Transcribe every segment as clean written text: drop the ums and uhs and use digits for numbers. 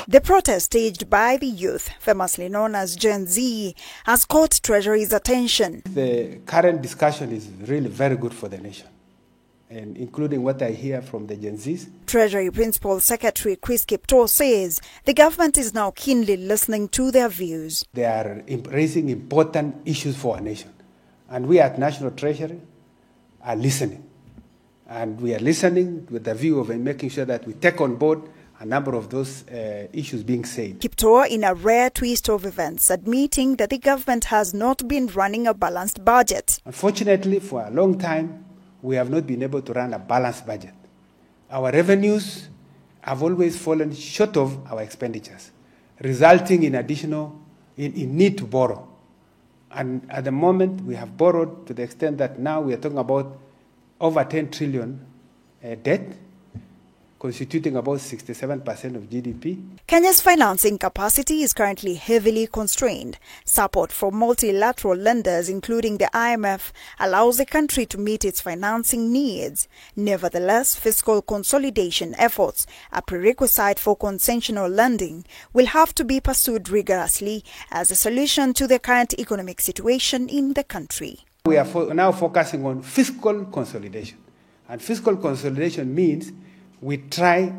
The protest staged by the youth, famously known as Gen Z, has caught Treasury's attention. The current discussion is really very good for the nation, and including what I hear from the Gen Zs. Treasury Principal Secretary Chris Kiptoo says the government is now keenly listening to their views. They are raising important issues for our nation, and we at National Treasury are listening. And we are listening with the view of making sure that we take on board a number of those issues being said. Kiptoo, in a rare twist of events, admitting that the government has not been running a balanced budget. Unfortunately, for a long time, we have not been able to run a balanced budget. Our revenues have always fallen short of our expenditures, resulting in in need to borrow. And at the moment, we have borrowed to the extent that now we are talking about over 10 trillion debt, constituting about 67% of GDP. Kenya's financing capacity is currently heavily constrained. Support from multilateral lenders, including the IMF, allows the country to meet its financing needs. Nevertheless, fiscal consolidation efforts, a prerequisite for concessional lending, will have to be pursued rigorously as a solution to the current economic situation in the country. We are now focusing on fiscal consolidation. And fiscal consolidation means we try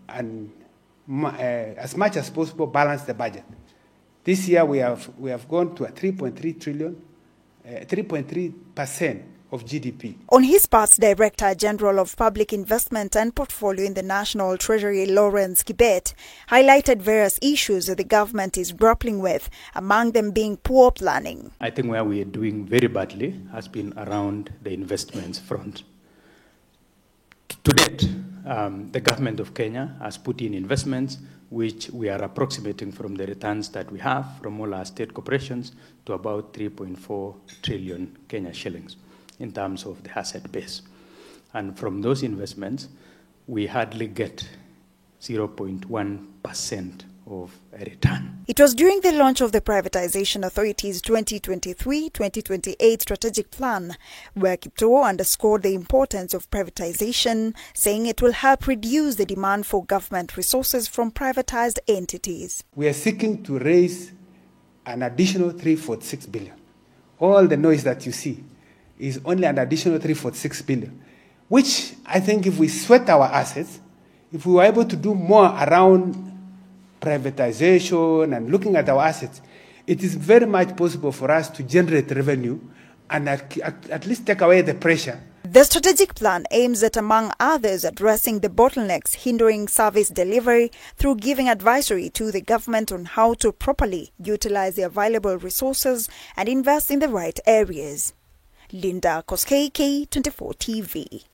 and, as much as possible, balance the budget. This year we have gone to a 3.3 trillion, 3.3% of GDP. On his part, Director General of Public Investment and Portfolio in the National Treasury, Lawrence Kibet, highlighted various issues that the government is grappling with, among them being poor planning. I think where we are doing very badly has been around the investments front. To date, the government of Kenya has put in investments which we are approximating from the returns that we have from all our state corporations to about 3.4 trillion Kenya shillings in terms of the asset base. And from those investments, we hardly get 0.1% of a return. It was during the launch of the Privatization Authority's 2023-2028 strategic plan where Kiptoo underscored the importance of privatization, saying it will help reduce the demand for government resources from privatized entities. We are seeking to raise an additional 346 billion. All the noise that you see is only an additional 346 billion, which I think if we sweat our assets, if we were able to do more around privatization and looking at our assets, it is very much possible for us to generate revenue and at least take away the pressure. The strategic plan aims at, among others, addressing the bottlenecks hindering service delivery through giving advisory to the government on how to properly utilize the available resources and invest in the right areas. Linda Koskei, K24 TV.